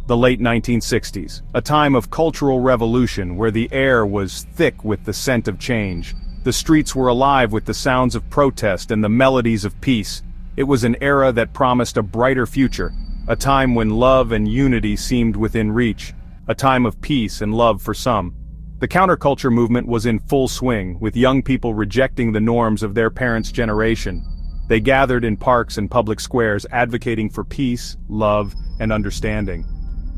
The late 1960s, a time of cultural revolution where the air was thick with the scent of change. The streets were alive with the sounds of protest and the melodies of peace. It was an era that promised a brighter future, a time when love and unity seemed within reach, a time of peace and love for some. The counterculture movement was in full swing, with young people rejecting the norms of their parents' generation. They gathered in parks and public squares advocating for peace, love, and understanding.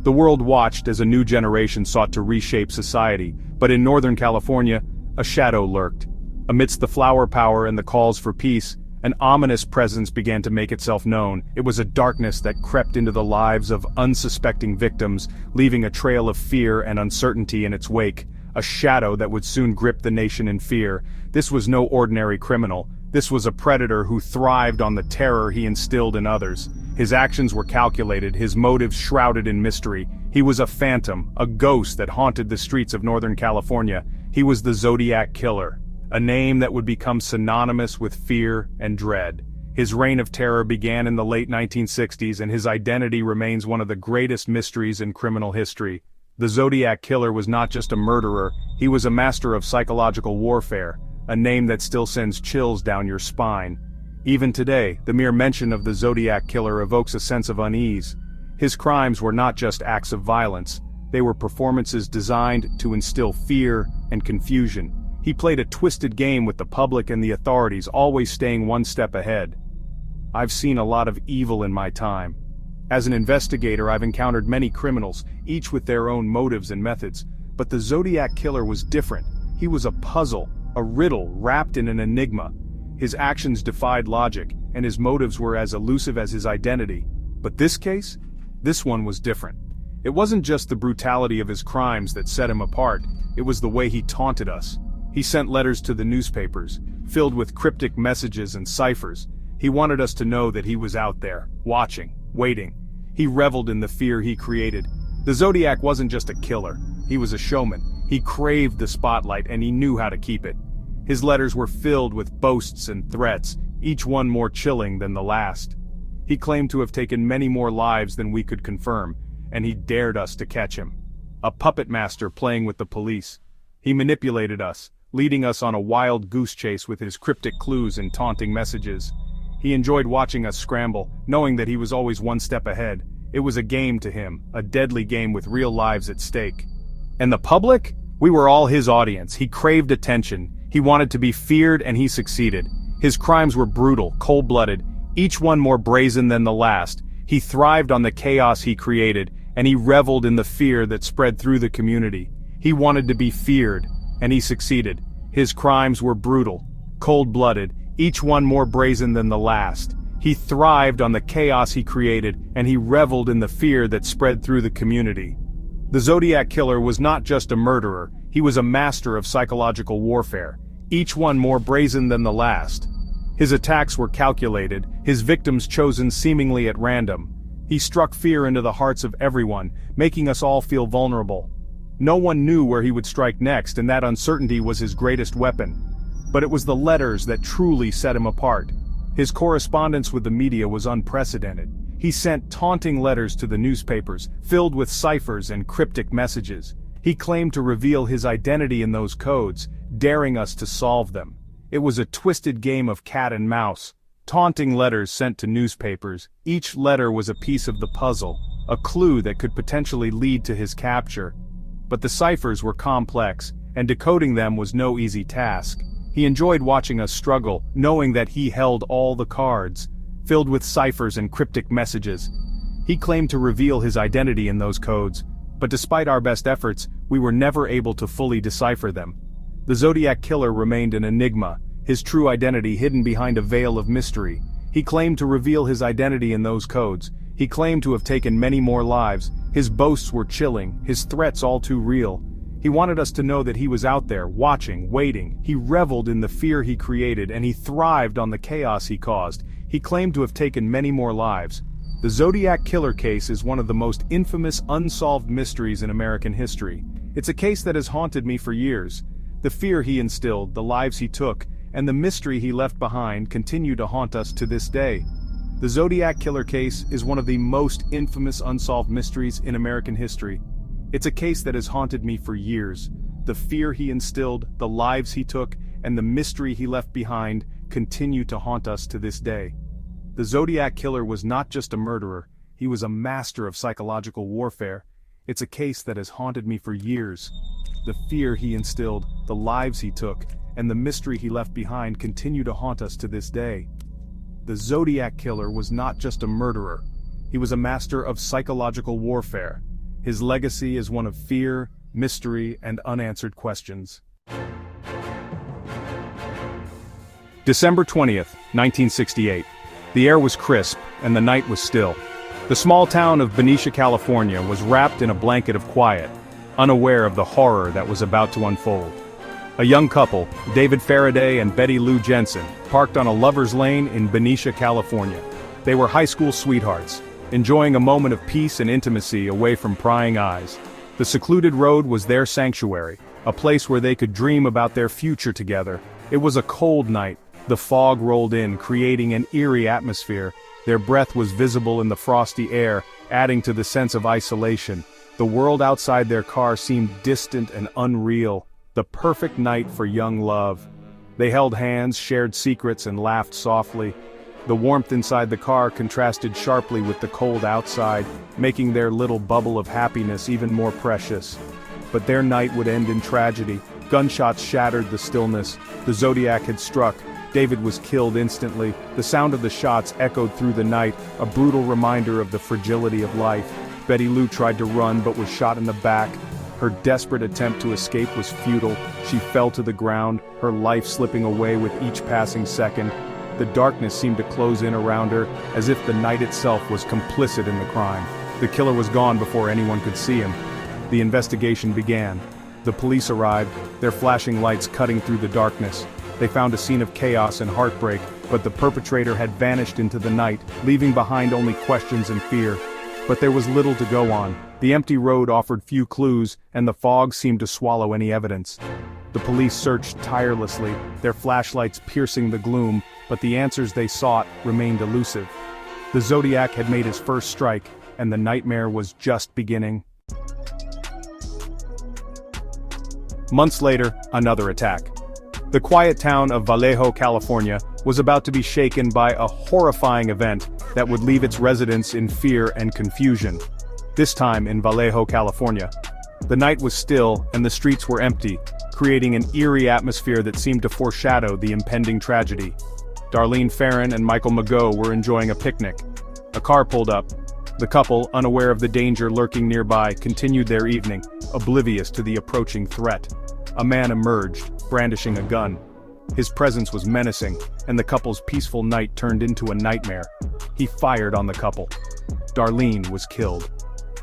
The world watched as a new generation sought to reshape society, but in Northern California, a shadow lurked. Amidst the flower power and the calls for peace, an ominous presence began to make itself known. It was a darkness that crept into the lives of unsuspecting victims, leaving a trail of fear and uncertainty in its wake, a shadow that would soon grip the nation in fear. This was no ordinary criminal. This was a predator who thrived on the terror he instilled in others. His actions were calculated, his motives shrouded in mystery. He was a phantom, a ghost that haunted the streets of Northern California. He was the Zodiac Killer, a name that would become synonymous with fear and dread. His reign of terror began in the late 1960s, and his identity remains one of the greatest mysteries in criminal history. The Zodiac Killer was not just a murderer, he was a master of psychological warfare, a name that still sends chills down your spine. Even today, the mere mention of the Zodiac Killer evokes a sense of unease. His crimes were not just acts of violence, they were performances designed to instill fear and confusion. He played a twisted game with the public and the authorities, always staying one step ahead. I've seen a lot of evil in my time. As an investigator, I've encountered many criminals, each with their own motives and methods. But the Zodiac Killer was different. He was a puzzle, a riddle wrapped in an enigma. His actions defied logic, and his motives were as elusive as his identity. But this case? This one was different. It wasn't just the brutality of his crimes that set him apart, it was the way he taunted us. He sent letters to the newspapers, filled with cryptic messages and ciphers. He wanted us to know that he was out there, watching, waiting. He reveled in the fear he created. The Zodiac wasn't just a killer, he was a showman. He craved the spotlight and he knew how to keep it. His letters were filled with boasts and threats, each one more chilling than the last. He claimed to have taken many more lives than we could confirm, and he dared us to catch him. A puppet master playing with the police. He manipulated us, leading us on a wild goose chase with his cryptic clues and taunting messages. He enjoyed watching us scramble, knowing that he was always one step ahead. It was a game to him, a deadly game with real lives at stake. And the public? We were all his audience. He craved attention. He wanted to be feared, and he succeeded. His crimes were brutal, cold-blooded, each one more brazen than the last. He thrived on the chaos he created, and he reveled in the fear that spread through the community. He wanted to be feared, and he succeeded. His crimes were brutal, cold-blooded, each one more brazen than the last. He thrived on the chaos he created, and he reveled in the fear that spread through the community. The Zodiac Killer was not just a murderer, he was a master of psychological warfare, each one more brazen than the last. His attacks were calculated, his victims chosen seemingly at random. He struck fear into the hearts of everyone, making us all feel vulnerable. No one knew where he would strike next, and that uncertainty was his greatest weapon. But it was the letters that truly set him apart. His correspondence with the media was unprecedented. He sent taunting letters to the newspapers, filled with ciphers and cryptic messages. He claimed to reveal his identity in those codes, daring us to solve them. It was a twisted game of cat and mouse. Taunting letters sent to newspapers. Each letter was a piece of the puzzle, a clue that could potentially lead to his capture. But the ciphers were complex, and decoding them was no easy task. He enjoyed watching us struggle, knowing that he held all the cards, filled with ciphers and cryptic messages. He claimed to reveal his identity in those codes, but despite our best efforts, we were never able to fully decipher them. The Zodiac Killer remained an enigma, his true identity hidden behind a veil of mystery. He claimed to reveal his identity in those codes. He claimed to have taken many more lives. His boasts were chilling, his threats all too real. He wanted us to know that he was out there, watching, waiting. He reveled in the fear he created, and he thrived on the chaos he caused. He claimed to have taken many more lives. The Zodiac Killer case is one of the most infamous unsolved mysteries in American history. It's a case that has haunted me for years. The fear he instilled, the lives he took, and the mystery he left behind continue to haunt us to this day. The Zodiac Killer case is one of the most infamous unsolved mysteries in American history. It's a case that has haunted me for years. The fear he instilled, the lives he took, and the mystery he left behind continue to haunt us to this day. The Zodiac Killer was not just a murderer, he was a master of psychological warfare. It's a case that has haunted me for years. The fear he instilled, the lives he took, and the mystery he left behind continue to haunt us to this day. The Zodiac Killer was not just a murderer, he was a master of psychological warfare. His legacy is one of fear, mystery, and unanswered questions. December 20th, 1968. The air was crisp, and the night was still. The small town of Benicia, California was wrapped in a blanket of quiet, unaware of the horror that was about to unfold. A young couple, David Faraday and Betty Lou Jensen, parked on a lover's lane in Benicia, California. They were high school sweethearts, enjoying a moment of peace and intimacy away from prying eyes. The secluded road was their sanctuary, a place where they could dream about their future together. It was a cold night. The fog rolled in, creating an eerie atmosphere. Their breath was visible in the frosty air, adding to the sense of isolation. The world outside their car seemed distant and unreal. The perfect night for young love. They held hands, shared secrets, and laughed softly. The warmth inside the car contrasted sharply with the cold outside, making their little bubble of happiness even more precious. But their night would end in tragedy. Gunshots shattered the stillness. The Zodiac had struck. David was killed instantly. The sound of the shots echoed through the night, a brutal reminder of the fragility of life. Betty Lou tried to run but was shot in the back. Her desperate attempt to escape was futile. She fell to the ground, her life slipping away with each passing second. The darkness seemed to close in around her, as if the night itself was complicit in the crime. The killer was gone before anyone could see him. The investigation began. The police arrived, their flashing lights cutting through the darkness. They found a scene of chaos and heartbreak, but the perpetrator had vanished into the night, leaving behind only questions and fear. But there was little to go on. The empty road offered few clues, and the fog seemed to swallow any evidence. The police searched tirelessly, their flashlights piercing the gloom, but the answers they sought remained elusive. The Zodiac had made his first strike, and the nightmare was just beginning. Months later, another attack. The quiet town of Vallejo, California, was about to be shaken by a horrifying event that would leave its residents in fear and confusion. This time in Vallejo, California. The night was still and the streets were empty, creating an eerie atmosphere that seemed to foreshadow the impending tragedy. Darlene Ferrin and Michael Mageau were enjoying a picnic. A car pulled up. The couple, unaware of the danger lurking nearby, continued their evening, oblivious to the approaching threat. A man emerged, brandishing a gun. His presence was menacing, and the couple's peaceful night turned into a nightmare. He fired on the couple. Darlene was killed.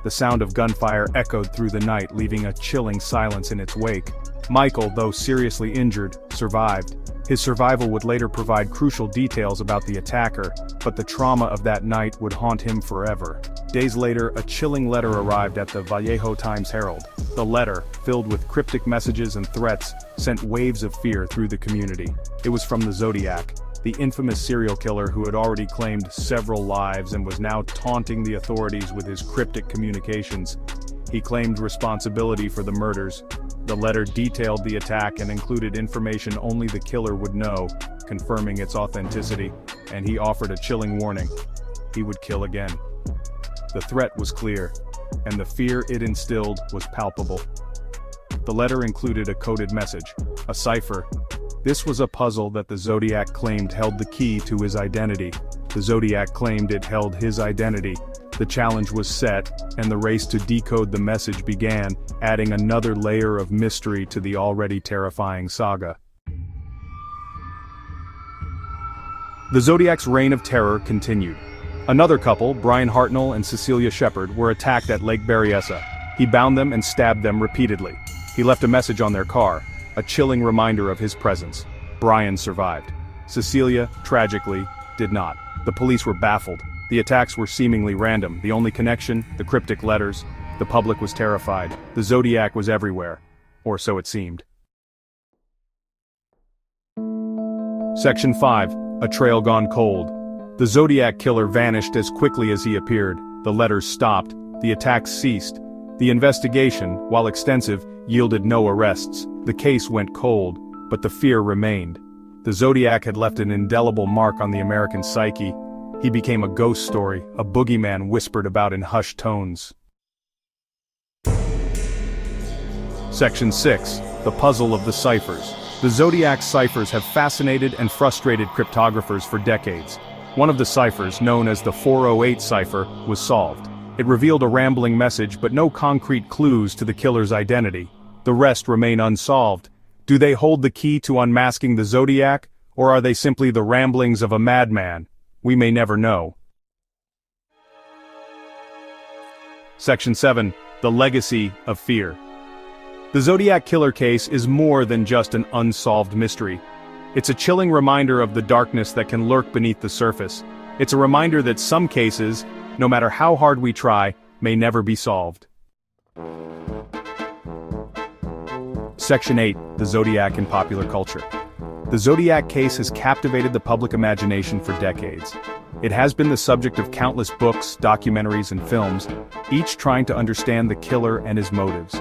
The sound of gunfire echoed through the night, leaving a chilling silence in its wake. Michael, though seriously injured, survived. His survival would later provide crucial details about the attacker, but the trauma of that night would haunt him forever. Days later, a chilling letter arrived at the Vallejo Times-Herald. The letter, filled with cryptic messages and threats, sent waves of fear through the community. It was from the Zodiac, the infamous serial killer who had already claimed several lives and was now taunting the authorities with his cryptic communications. He claimed responsibility for the murders. The letter detailed the attack and included information only the killer would know, confirming its authenticity, and he offered a chilling warning. He would kill again. The threat was clear, and the fear it instilled was palpable. The letter included a coded message, a cipher. This was a puzzle that the Zodiac claimed held the key to his identity. The Zodiac claimed it held his identity. The challenge was set, and the race to decode the message began, adding another layer of mystery to the already terrifying saga. The Zodiac's reign of terror continued. Another couple, Brian Hartnell and Cecilia Shepard, were attacked at Lake Berryessa. He bound them and stabbed them repeatedly. He left a message on their car, a chilling reminder of his presence. Brian survived. Cecilia, tragically, did not. The police were baffled. The attacks were seemingly random. The only connection, the cryptic letters. The public was terrified. The Zodiac was everywhere. Or so it seemed. Section 5. A Trail Gone Cold. The Zodiac Killer vanished as quickly as he appeared, the letters stopped, the attacks ceased. The investigation, while extensive, yielded no arrests. The case went cold, but the fear remained. The Zodiac had left an indelible mark on the American psyche. He became a ghost story, a boogeyman whispered about in hushed tones. Section 6. The Puzzle of the Ciphers. The Zodiac ciphers have fascinated and frustrated cryptographers for decades. One of the ciphers, known as the 408 cipher, was solved. It revealed a rambling message but no concrete clues to the killer's identity. The rest remain unsolved. Do they hold the key to unmasking the Zodiac, or are they simply the ramblings of a madman? We may never know. Section 7. The Legacy of Fear. The Zodiac Killer case is more than just an unsolved mystery. It's a chilling reminder of the darkness that can lurk beneath the surface. It's a reminder that some cases, no matter how hard we try, may never be solved. Section 8. The Zodiac in Popular Culture. The Zodiac case has captivated the public imagination for decades. It has been the subject of countless books, documentaries, and films, each trying to understand the killer and his motives.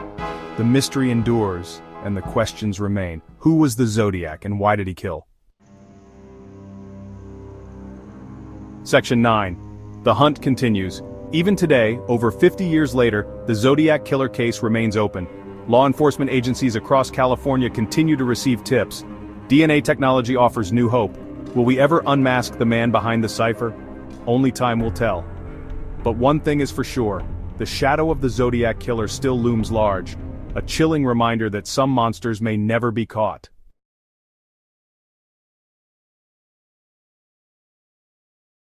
The mystery endures, and the questions remain. Who was the Zodiac, and why did he kill? Section 9. The hunt continues. Even today, over 50 years later, the Zodiac Killer case remains open. Law enforcement agencies across California continue to receive tips. DNA technology offers new hope. Will we ever unmask the man behind the cipher? Only time will tell. But one thing is for sure, the shadow of the Zodiac Killer still looms large, a chilling reminder that some monsters may never be caught.